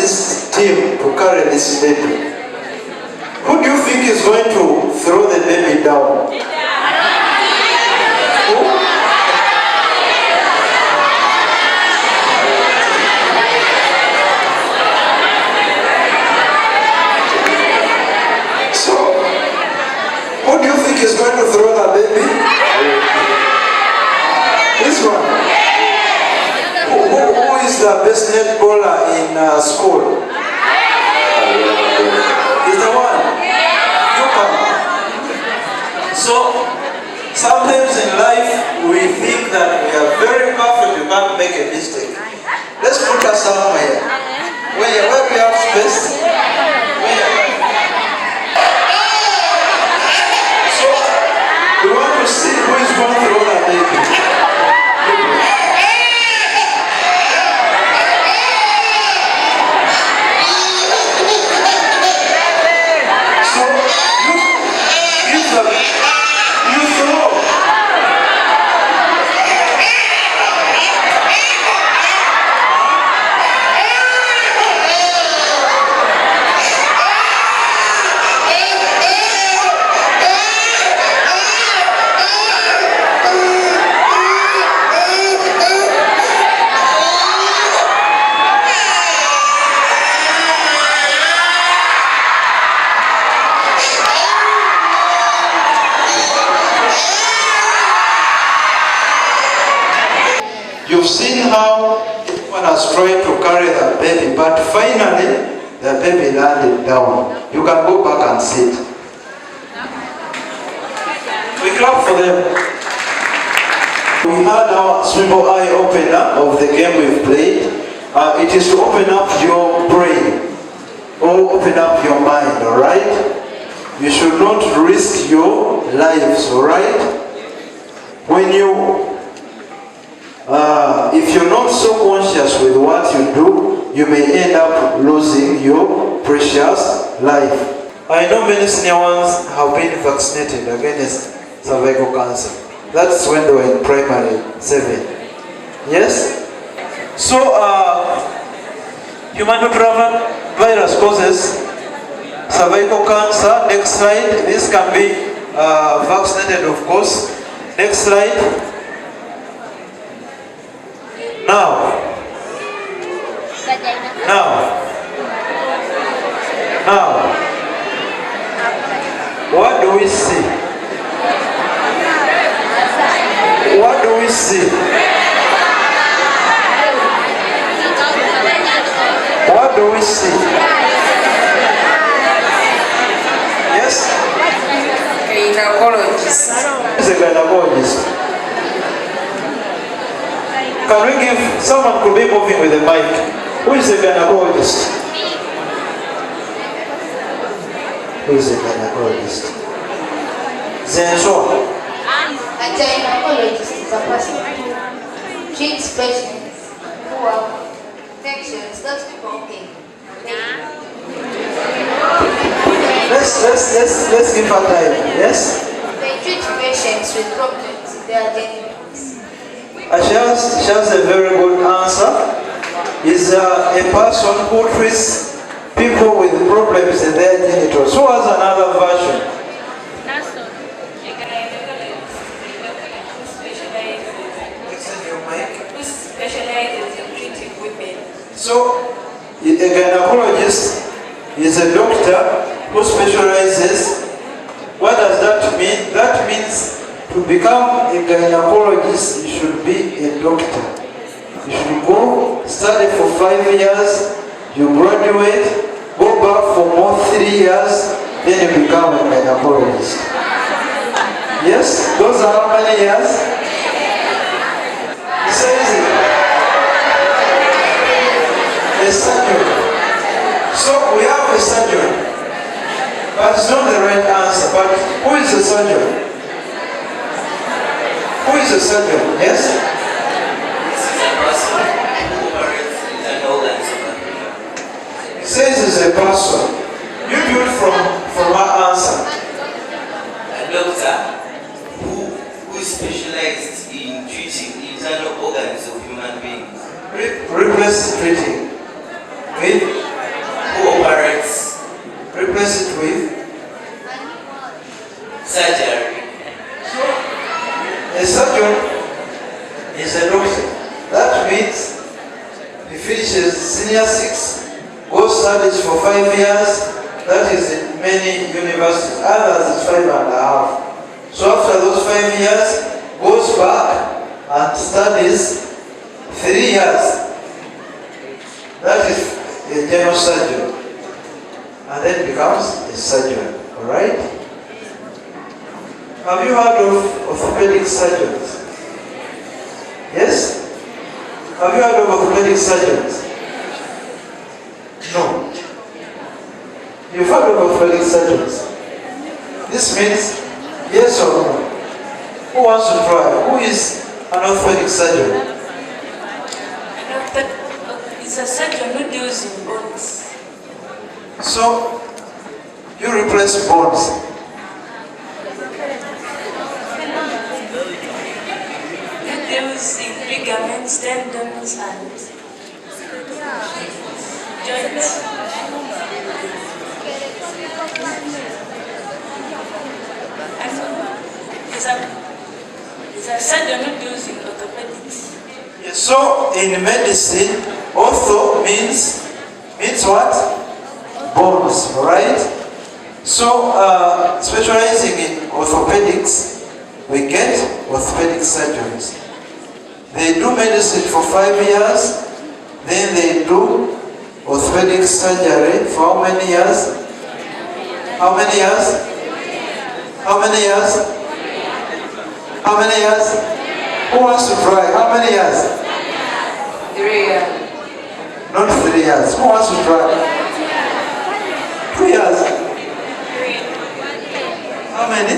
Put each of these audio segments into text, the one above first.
this team to carry this baby. Who do you think is going to throw the baby down? Who? So, who do you think is going to throw the baby? This one. Who is the best netballer in school? Is the one? You come. So, sometimes in life we think that we are very perfect, we can't make a mistake. Let's put us somewhere where we have space. So, we want to see who is going to throw that baby. You've seen how one has tried to carry the baby, but finally the baby landed down. You can go back and sit. We clap for them. We had our simple eye opener of the game we've played. It is to open up your brain or open up your mind, alright? You should not risk your lives, alright? When you if you're not so conscious with what you do, you may end up losing your precious life. I know many senior ones have been vaccinated against cervical cancer. That's when they were in primary 7. Yes? So, human papillomavirus causes cervical cancer. Next slide. This can be vaccinated, of course. Next slide. Now, what do we see? What do we see? What do we see? Yes? Gynecologist. Who's a gynecologist? Can we give, someone could be moving with the mic. Who is a gynecologist? Who is a gynecologist? Zenzo. A gynecologist is a person who treats patients who have infections. That's okay. Let's give her time. Yes? They treat patients with problems in their genitals. She has a very good answer. Is a person who treats people with problems in their genitals. Who has another version? Who specializes in treating women. So, a gynecologist is a doctor who specializes. What does that mean? That means to become a gynecologist, you should be a doctor. You should go study for 5 years, you graduate, go back for more 3 years, then you become a gynecologist. Yes? Those are how many years? It says it. A surgeon. So we have a surgeon. But it's not the right answer. But who is a surgeon? Who is a surgeon? Yes? This is a person who operates internal organs of the human. It says it's a person. You do it from her answer. A doctor who specializes in treating internal organs of human beings. Replace treating with surgery. So, a surgeon is a doctor. That means he finishes senior 6, goes studies for 5 years. That is in many universities. Others is 5.5. So after those 5 years, goes back and studies 3 years. That is a general surgeon. And then becomes a surgeon. Alright? Have you heard of orthopedic surgeons? Yes? Have you heard of orthopedic surgeons? No. You've heard of orthopedic surgeons? This means yes or no. Who wants to try? Who is an orthopedic surgeon? It's a surgeon who deals in bones. So, you replace bones. Who deals in ligaments, tendons, and joints. It's a surgeon who deals in orthopedics. Yes, so, in medicine, ortho means what? Bones, right? So, specializing in orthopedics, we get orthopedic surgeons. They do medicine for 5 years, then they do orthopedic surgery for how many years? How many years? How many years? How many years? Who wants to try? How many years? 3 years. Not 3 years. Who wants to try? 2 years. How many?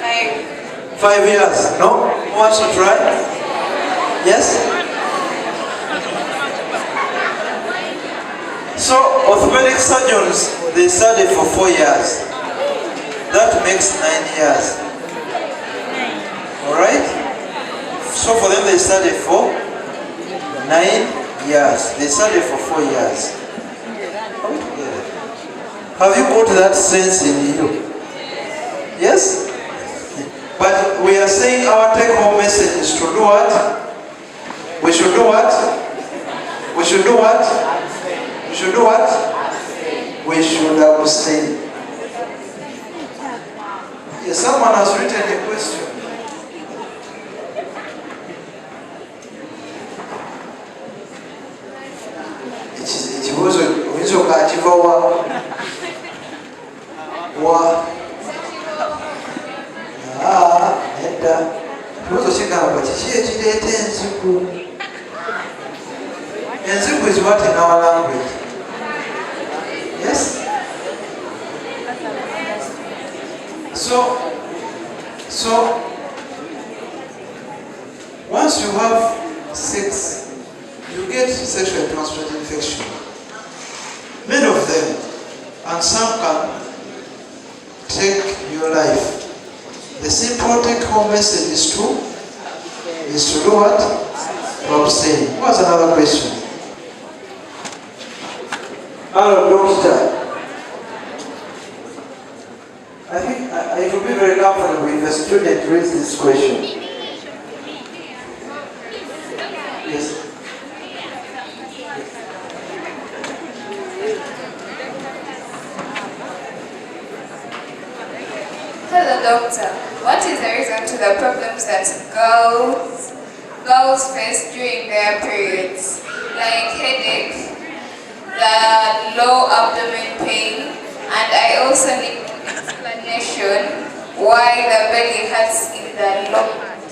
5. 5 years. No? Who wants to try? Yes? So, orthopedic surgeons, they study for 4 years. That makes 9 years. Alright? So for them they study for 9 years. They study for 4 years. Have you got that sense in you? Yes? But we are saying our take-home message is to do what? We should do what? We should do what? We should do what? We should abstain. Yes, someone has written a question. Ekibuuzo oyinza okakiva wa nedda ekibuuzo kigamba kiki ekireeta enziku. Enziku is what in our language? Yes? So once you have sex, you get sexually transmitted infection. Many of them, and some can take your life. The simple take-home message is to do what? To abstain. What's another question? Hello, doctor. I think I would be very comfortable if a student raise this question. Yes. Hello, doctor. What is the reason to the problems that girls face during their periods, like headache, the low abdomen pain, and I also need explanation why the belly hurts in the low part.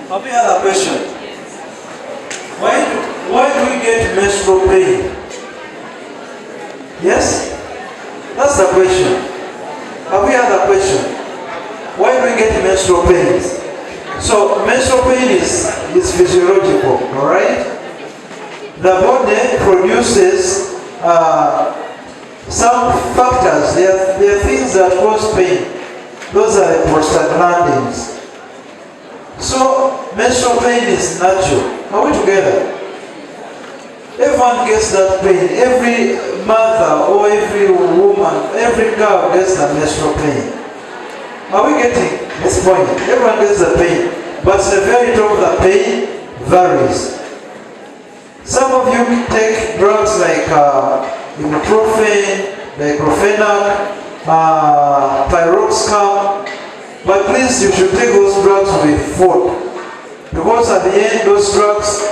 Have you had a question? Why do we get menstrual pain? Yes? That's the question. Have we had a question? Why do we get menstrual pains? So menstrual pain is physiological, alright? The body produces some factors. There are things that cause pain. Those are the prostaglandins. So menstrual pain is natural. Are we together? Everyone gets that pain. Every mother or every woman, every girl gets the menstrual pain. Are we getting this point? Everyone gets the pain, but severity of the pain varies. Some of you take drugs like ibuprofen, diclofenac, pyroxcam, but please, you should take those drugs with food, because at the end those drugs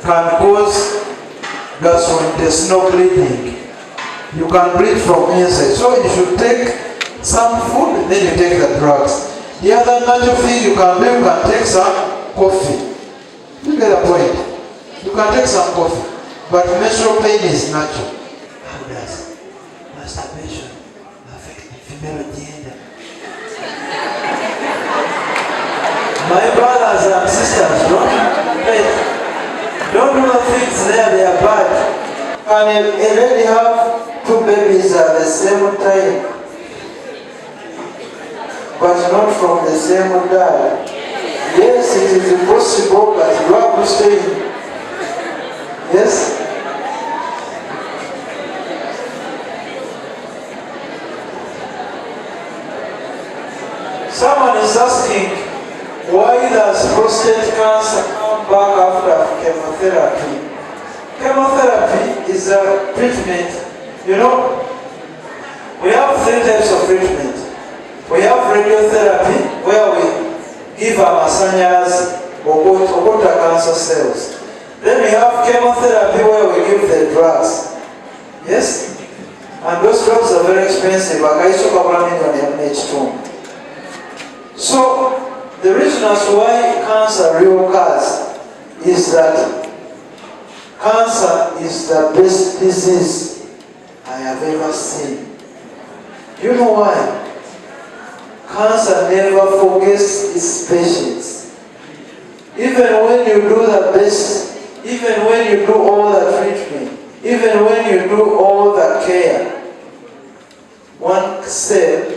can cause gastrointestinal bleeding. You can bleed from inside, so you should take some food, then you take the drugs. The other natural thing you can do, you can take some coffee. You get the point? You can take some coffee, but menstrual pain is natural. How does masturbation affect the female gender? My brothers and sisters, don't do the things there, they are bad. Can a lady have two babies at the same time, but not from the same dad? Yes, it is possible, but you have to stay. Yes? Someone is asking, why does prostate cancer come back after chemotherapy? Chemotherapy is a treatment. You know, we have 3 types of treatment. We have radiotherapy, where we give amasanyalazi okutta cancer cells. Then we have chemotherapy, where we give the drugs. Yes? And those drugs are very expensive. So, the reason as why cancer reoccurs is that cancer is the best disease I have ever seen. You know why? Cancer never forgets its patients. Even when you do the best, even when you do all the treatment, even when you do all the care, one cell